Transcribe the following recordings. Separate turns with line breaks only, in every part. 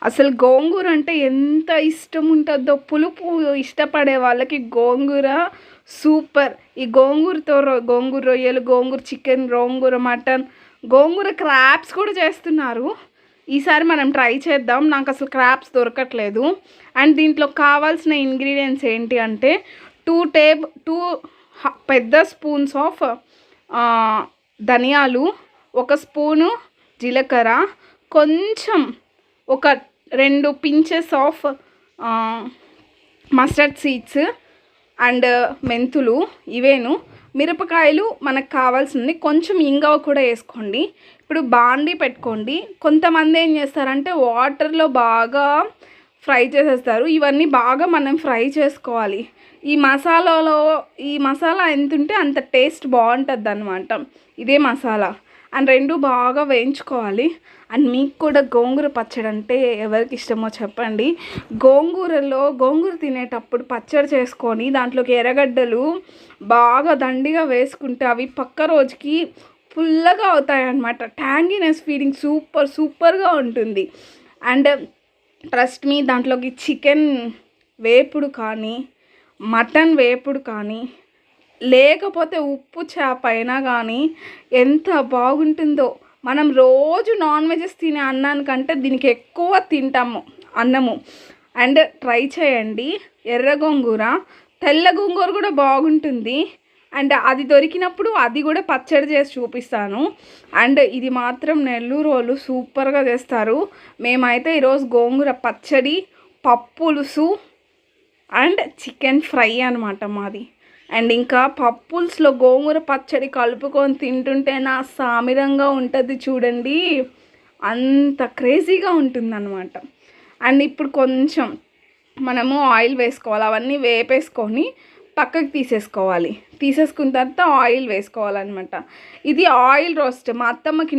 అసలు గోంగూర అంటే ఎంత ఇష్టం ఉంటుందో, పులుపు ఇష్టపడే వాళ్ళకి గోంగూర సూపర్. ఈ గోంగూరతో గోంగూర రొయ్యలు, గోంగూర చికెన్, గోంగూర మటన్, గోంగూర క్రాప్స్ కూడా చేస్తున్నారు. ఈసారి మనం ట్రై చేద్దాం. నాకు అసలు క్రాప్స్ దొరకట్లేదు. అండ్ దీంట్లో కావాల్సిన ఇంగ్రీడియంట్స్ ఏంటి అంటే 2 పెద్ద స్పూన్స్ ఆఫ్ ధనియాలు, 1 స్పూను జీలకర్ర, కొంచెం ఒక 2 pinches of mustard seeds and మెంతులు. ఇవేను మిరపకాయలు మనకు కావాల్సింది. కొంచెం ఇంగువ కూడా వేసుకోండి. ఇప్పుడు బాండి పెట్టుకోండి. కొంతమంది ఏం చేస్తారంటే వాటర్లో బాగా ఫ్రై చేసేస్తారు. ఇవన్నీ బాగా మనం ఫ్రై చేసుకోవాలి. ఈ మసాలా ఎంత ఉంటే అంత టేస్ట్ బాగుంటుంది అన్నమాట. ఇదే మసాలా. అండ్ 2 బాగా వేయించుకోవాలి. అండ్ మీకు కూడా గోంగూర పచ్చడి అంటే ఎవరికి ఇష్టమో చెప్పండి. గోంగూర తినేటప్పుడు పచ్చడి చేసుకొని దాంట్లోకి ఎర్రగడ్డలు బాగా దండిగా వేసుకుంటే అవి పక్క రోజుకి ఫుల్గా అవుతాయి అన్నమాట. ట్యాంగీనెస్ ఫీలింగ్ సూపర్గా ఉంటుంది. అండ్ ట్రస్ట్ మీ, దాంట్లోకి చికెన్ వేపుడు కానీ, మటన్ వేపుడు కానీ, లేకపోతే ఉప్పు చేప అయినా కానీ ఎంత బాగుంటుందో. మనం రోజు నాన్ వెజెస్ తినే అన్నానికంటే దీనికి ఎక్కువ తింటాము అన్నము. అండ్ ట్రై చేయండి. ఎర్ర గోంగూర, తెల్ల గోంగూర కూడా బాగుంటుంది. అండ్ అది దొరికినప్పుడు అది కూడా పచ్చడి చేసి చూపిస్తాను. అండ్ ఇది మాత్రం నెల్లూరు వాళ్ళు సూపర్గా చేస్తారు. మేమైతే ఈరోజు గోంగూర పచ్చడి, పప్పులుసు అండ్ చికెన్ ఫ్రై అనమాట మాది. అండ్ ఇంకా పప్పుల్స్లో గోంగూర పచ్చడి కలుపుకొని తింటుంటే నా సామిరంగా ఉంటుంది చూడండి. అంత క్రేజీగా ఉంటుందన్నమాట. అండ్ ఇప్పుడు కొంచెం మనము ఆయిల్ వేసుకోవాలి. అవన్నీ వేపేసుకొని పక్కకి తీసేసుకున్న తర్వాత ఆయిల్ వేసుకోవాలన్నమాట. ఇది ఆయిల్ రోస్ట్. మా అత్తమ్మకి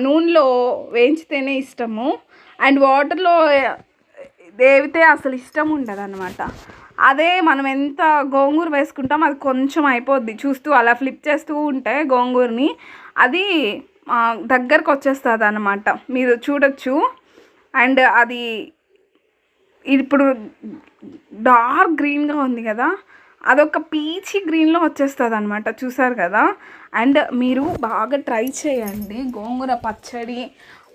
నూనెలో వేయించితేనే ఇష్టము. అండ్ వాటర్లో దేవితే అసలు ఇష్టం ఉండదు అన్నమాట. అదే మనం ఎంత గోంగూర వేసుకుంటాం అది కొంచెం అయిపోద్ది. చూస్తూ అలా ఫ్లిప్ చేస్తూ ఉంటే గోంగూరని అది దగ్గరకు వచ్చేస్తుంది అన్నమాట. మీరు చూడొచ్చు. అండ్ అది ఇప్పుడు డార్క్ గ్రీన్గా ఉంది కదా, అదొక పీచీ గ్రీన్లో వచ్చేస్తుంది అనమాట. చూసారు కదా. అండ్ మీరు బాగా ట్రై చేయండి. గోంగూర పచ్చడి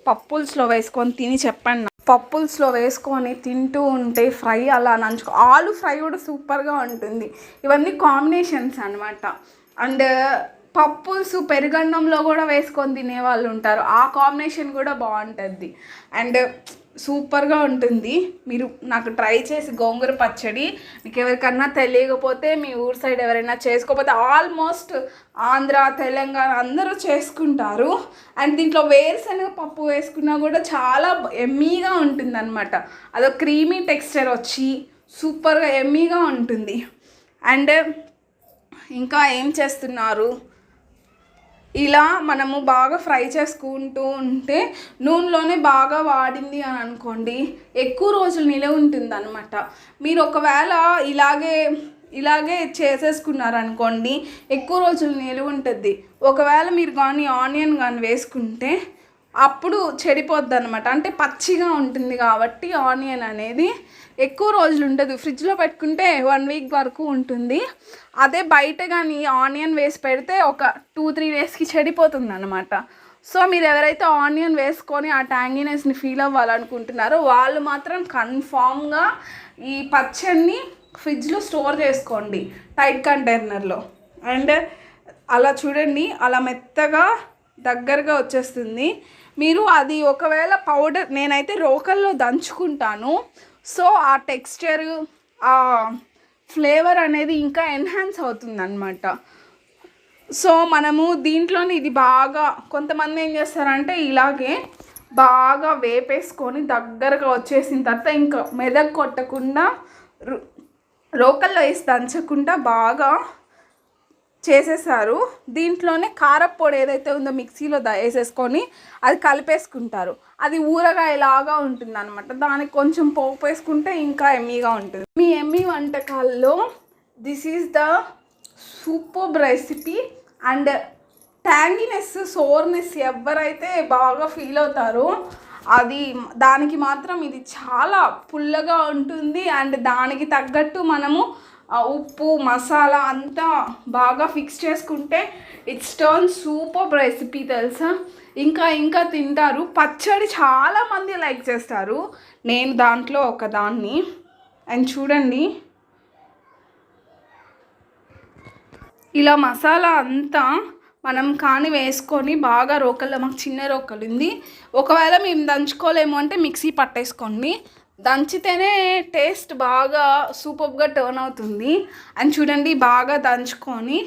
పప్పుల్స్లో వేసుకొని తిని చెప్పండి. పప్పుల్స్లో వేసుకొని తింటూ ఉంటే ఫ్రై అలా నంచుకో. ఆలు ఫ్రై కూడా సూపర్గా ఉంటుంది. ఇవన్నీ కాంబినేషన్స్ అనమాట. అండ్ పప్పుల్స్ పెరుగన్నంలో కూడా వేసుకొని తినేవాళ్ళు ఉంటారు. ఆ కాంబినేషన్ కూడా బాగుంటుంది. అండ్ సూపర్గా ఉంటుంది. మీరు నాకు ట్రై చేసి గోంగూర పచ్చడి మీకు ఎవరికన్నా తెలియకపోతే మీ ఊరు సైడ్ ఎవరైనా చేసుకోకపోతే ఆల్మోస్ట్ ఆంధ్ర, తెలంగాణ అందరూ చేసుకుంటారు. అండ్ దీంట్లో వేరుశనగ పప్పు వేసుకున్నా కూడా చాలా ఎమ్మీగా ఉంటుంది అనమాట. అదొక క్రీమీ టెక్స్చర్ వచ్చి సూపర్గా ఎమ్మీగా ఉంటుంది. అండ్ ఇంకా ఏం చేస్తున్నారు, ఇలా మనము బాగా ఫ్రై చేసుకుంటూ ఉంటే నూనెలోనే బాగా వాడింది అని అనుకోండి ఎక్కువ రోజులు నిలవ ఉంటుంది అనమాట. మీరు ఒకవేళ ఇలాగే చేసేసుకున్నారనుకోండి ఎక్కువ రోజులు నిలవ ఉంటుంది. ఒకవేళ మీరు కానీ ఆనియన్ కానీ వేసుకుంటే అప్పుడు చెడిపోద్ది అనమాట. అంటే పచ్చిగా ఉంటుంది కాబట్టి ఆనియన్ అనేది ఎక్కువ రోజులు ఉండదు. ఫ్రిడ్జ్లో పెట్టుకుంటే 1 వీక్ వరకు ఉంటుంది. అదే బయట కానీ ఆనియన్ వేసి పెడితే ఒక 2-3 డేస్కి చెడిపోతుంది అనమాట. సో మీరు ఎవరైతే ఆనియన్ వేసుకొని ఆ ట్యాంగీనెస్ని ఫీల్ అవ్వాలనుకుంటున్నారో వాళ్ళు మాత్రం కన్ఫామ్గా ఈ పచ్చడిని ఫ్రిడ్జ్లో స్టోర్ చేసుకోండి టైట్ కంటైనర్లో. అండ్ అలా చూడండి, అలా మెత్తగా దగ్గరగా వచ్చేస్తుంది. మీరు అది ఒకవేళ పౌడర్, నేనైతే రోకల్లో దంచుకుంటాను. సో ఆ టెక్స్చర్, ఆ ఫ్లేవర్ అనేది ఇంకా ఎన్హాన్స్ అవుతుంది అనమాట. సో మనము దీంట్లోనే ఇది బాగా కొంతమంది ఏం చేస్తారంటే ఇలాగే బాగా వేపేసుకొని దగ్గరగా వచ్చేసిన తర్వాత ఇంకా మెదక్ కొట్టకుండా రోకల్లో వేసి దంచకుండా బాగా చేసేసారు. దీంట్లోనే కారప్పొడి ఏదైతే ఉందో మిక్సీలో వేసేసుకొని అది కలిపేసుకుంటారు. అది ఊరగాయలాగా ఉంటుంది అనమాట. దానికి కొంచెం పోపు వేసుకుంటే ఇంకా ఎమ్మీగా ఉంటుంది. మీ ఎమ్మీ వంటకాల్లో this is the super recipe. And tanginess, soreness ఎవరైతే బాగా ఫీల్ అవుతారో అది దానికి మాత్రం ఇది చాలా పుల్లగా ఉంటుంది. అండ్ దానికి తగ్గట్టు మనము ఉప్పు మసాలా అంతా బాగా ఫిక్స్ చేసుకుంటే ఇట్స్ టర్న్ సూపర్ రెసిపీ తెలుసా. ఇంకా ఇంకా తింటారు. పచ్చడి చాలామంది లైక్ చేస్తారు, నేను దాంట్లో ఒకదాన్ని. అండ్ చూడండి ఇలా మసాలా అంతా మనం కానీ వేసుకొని బాగా రోకల్లో, మాకు చిన్న రోకలు ఉంది, ఒకవేళ మేము దంచుకోలేము అంటే మిక్సీ పట్టేసుకోండి. దంచితేనే టేస్ట్ బాగా సూపర్గా టర్న్ అవుతుంది. అండ్ చూడండి బాగా దంచుకొని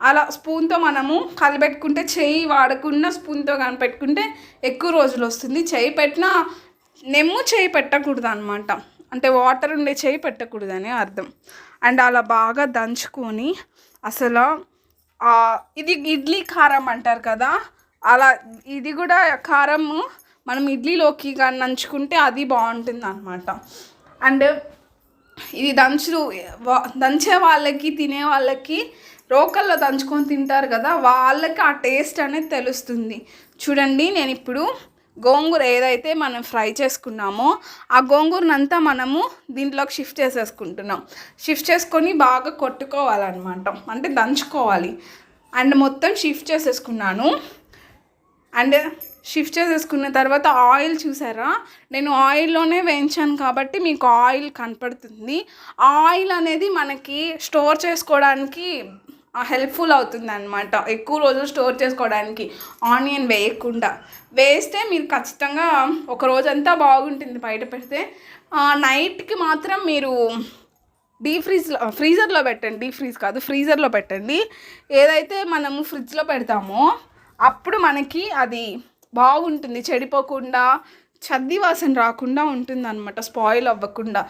అలా స్పూన్తో మనము కలిపెట్టుకుంటే, చెయ్యి వాడకుండా స్పూన్తో కానీ పెట్టుకుంటే ఎక్కువ రోజులు వస్తుంది. చెయ్యి పెట్టినా చెయ్యి పెట్టకూడదు అనమాట, అంటే వాటర్ ఉండే చెయ్యి పెట్టకూడదని అర్థం. అండ్ అలా బాగా దంచుకొని అసలు ఇది ఇడ్లీ కారం అంటారు కదా, అలా ఇది కూడా కారము మనం ఇడ్లీలోకి కానీ నంచుకుంటే అది బాగుంటుంది అనమాట. అండ్ ఇది దంచే వాళ్ళకి, తినే వాళ్ళకి, రోకల్లో దంచుకొని తింటారు కదా, వాళ్ళకి ఆ టేస్ట్ అనేది తెలుస్తుంది. చూడండి నేను ఇప్పుడు గోంగూర ఏదైతే మనం ఫ్రై చేసుకున్నామో ఆ గోంగూరనంతా మనము దీంట్లోకి షిఫ్ట్ చేసేసుకుంటున్నాం. షిఫ్ట్ చేసుకొని బాగా కొట్టుకోవాలన్నమాట, అంటే దంచుకోవాలి. అండ్ మొత్తం షిఫ్ట్ చేసేసుకున్నాను. అండ్ షిఫ్ట్ చేసేసుకున్న తర్వాత ఆయిల్ చూసారా, నేను ఆయిల్లోనే వేయించాను కాబట్టి మీకు ఆయిల్ కనపడుతుంది. ఆయిల్ అనేది మనకి స్టోర్ చేసుకోవడానికి హెల్ప్ఫుల్ అవుతుంది అనమాట, ఎక్కువ రోజులు స్టోర్ చేసుకోవడానికి. ఆనియన్ వేయకుండా వేస్తే మీరు ఖచ్చితంగా ఒక రోజంతా బాగుంటుంది బయట పెడితే. నైట్కి మాత్రం మీరు ఫ్రీజర్లో పెట్టండి, డీప్ ఫ్రీజ్ కాదు ఫ్రీజర్లో పెట్టండి. ఏదైతే మనము ఫ్రిడ్జ్లో పెడతామో అప్పుడు మనకి అది బాగుంటుంది, చెడిపోకుండా చద్ది వాసన రాకుండా ఉంటుంది అనమాట, స్పాయిల్ అవ్వకుండా.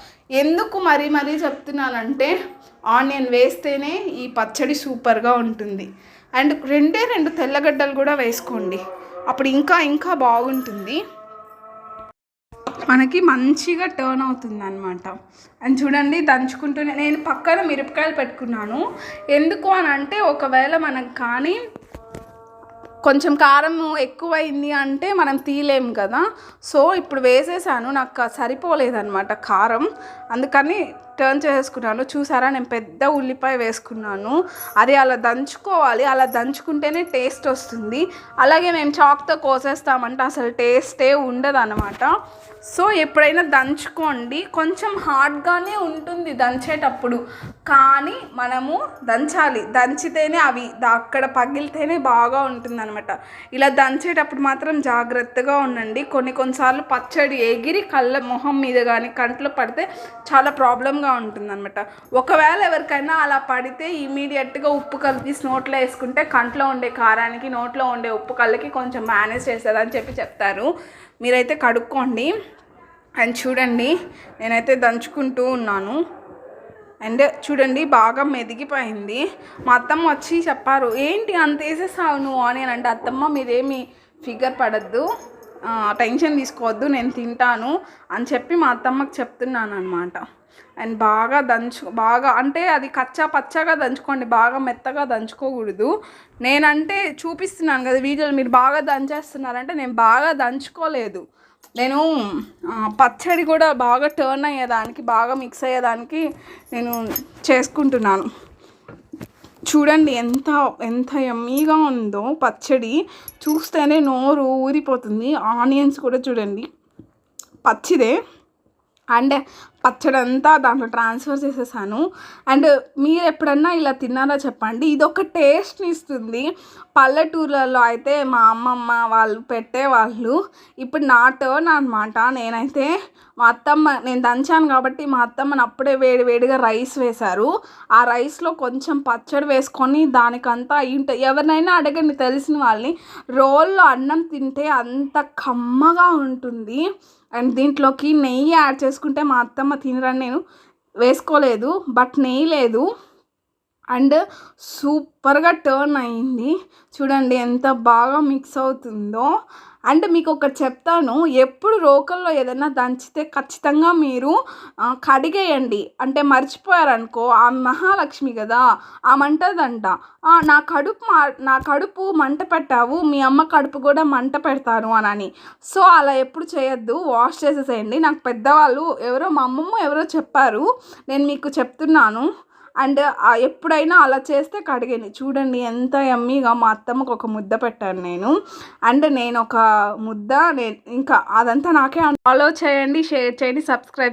ఎందుకు మరీ చెప్తున్నానంటే ఆనియన్ వేస్తేనే ఈ పచ్చడి సూపర్గా ఉంటుంది. అండ్ 2 తెల్లగడ్డలు కూడా వేసుకోండి, అప్పుడు ఇంకా బాగుంటుంది, మనకి మంచిగా టర్న్ అవుతుంది అనమాట. అండ్ చూడండి దంచుకుంటూనే నేను పక్కన మిరపకాయలు పెట్టుకున్నాను. ఎందుకు అని అంటే ఒకవేళ మనకు కానీ కొంచెం కారం ఎక్కువైంది అంటే మనం తీయలేము కదా, సో ఇప్పుడు వేసేసాను, నాకు సరిపోలేదన్నమాట కారం, అందుకని టర్న్ చేసుకున్నాను. చూసారా నేను పెద్ద ఉల్లిపాయ వేసుకున్నాను, అది అలా దంచుకోవాలి, అలా దంచుకుంటేనే టేస్ట్ వస్తుంది. అలాగే మేము చాక్తో కోసేస్తామంటే అసలు టేస్టే ఉండదు అన్నమాట. సో ఎప్పుడైనా దంచుకోండి, కొంచెం హార్డ్గానే ఉంటుంది దంచేటప్పుడు, కానీ మనము దంచాలి, దంచితేనే అవి అక్కడ పగిలితేనే బాగా ఉంటుంది అనమాట. ఇలా దంచేటప్పుడు మాత్రం జాగ్రత్తగా ఉండండి. కొన్నిసార్లు పచ్చడి ఎగిరి మొహం మీద కానీ కంట్లో పడితే చాలా ప్రాబ్లంగా ఉంటుందన్నమాట. ఒకవేళ ఎవరికైనా అలా పడితే ఇమీడియట్గా ఉప్పు కలిపి నోట్లో వేసుకుంటే కంట్లో ఉండే కారానికి నోట్లో ఉండే ఉప్పు కళ్ళకి కొంచెం మేనేజ్ చేస్తుందని చెప్తారు. మీరైతే కడుక్కోండి. అండ్ చూడండి నేనైతే దంచుకుంటూ ఉన్నాను. అండ్ చూడండి బాగా మెదిగిపోయింది. మా అత్తమ్మ వచ్చి చెప్పారు, ఏంటి అంత వేసేసావు నువ్వు ఆనియన్ అంటే, అత్తమ్మ మీరేమి ఫిగర్ పడద్దు, టెన్షన్ తీసుకోవద్దు, నేను తింటాను అని చెప్పి మా అత్తమ్మకి చెప్తున్నాను అనమాట. అండ్ బాగా అంటే అది పచ్చగా దంచుకోండి, బాగా మెత్తగా దంచుకోకూడదు. నేనంటే చూపిస్తున్నాను కదా వీడియోలు, మీరు బాగా దంచేస్తున్నారంటే నేను బాగా దంచుకోలేదు, నేను పచ్చడి కూడా బాగా టర్న్ అయ్యేదానికి, బాగా మిక్స్ అయ్యేదానికి నేను చేసుకుంటున్నాను. చూడండి ఎంత యమ్మీగా ఉందో పచ్చడి, చూస్తేనే నోరు ఊరిపోతుంది. ఆనియన్స్ కూడా చూడండి పచ్చిదే, అండ్ పచ్చడి అంతా దాంట్లో ట్రాన్స్ఫర్ చేసేసాను. అండ్ మీరు ఎప్పుడన్నా ఇలా తిన్నారో చెప్పండి, ఇది ఒక టేస్ట్ని ఇస్తుంది. పల్లెటూర్లలో అయితే మా అమ్మమ్మ వాళ్ళు పెట్టేవాళ్ళు, ఇప్పుడు నా టర్న్ అనమాట. నేనైతే నేను దంచాను కాబట్టి మా అత్తమ్మని అప్పుడే వేడిగా రైస్ వేశారు. ఆ రైస్లో కొంచెం పచ్చడి వేసుకొని దానికంతా అయ్యింటే, ఎవరినైనా అడగండి తెలిసిన వాళ్ళని, రోల్లో అన్నం తింటే అంత కమ్మగా ఉంటుంది. అండ్ దీంట్లోకి నెయ్యి యాడ్ చేసుకుంటే మా అత్తమ్మ తినరని నేను వేసుకోలేదు, బట్ నెయ్యి లేదు, అండ్ సూపర్గా టర్న్ అయింది. చూడండి ఎంత బాగా మిక్స్ అవుతుందో. అండ్ మీకు ఒకటి చెప్తాను, ఎప్పుడు రోకల్లో ఏదైనా దంచితే ఖచ్చితంగా మీరు కడిగేయండి. అంటే మర్చిపోయారనుకో, ఆ మహాలక్ష్మి కదా ఆమె అంటదంట, నా కడుపు మంట పెట్టావు, మీ అమ్మ కడుపు కూడా మంట పెడతాను అని. సో అలా ఎప్పుడు చేయొద్దు, వాష్ చేసేసేయండి. నాకు పెద్దవాళ్ళు ఎవరో మా అమ్మమ్మ ఎవరో చెప్పారు, నేను మీకు చెప్తున్నాను. అండ్ ఎప్పుడైనా అలా చేస్తే కడిగండి. చూడండి ఎంత యమ్మీగా మా అత్తమ్మకు ఒక ముద్ద పెట్టాను నేను. అండ్ నేను ఒక ముద్ద, నేను ఇంకా అదంతా నాకే. ఫాలో చేయండి, షేర్ చేయండి, సబ్స్క్రైబ్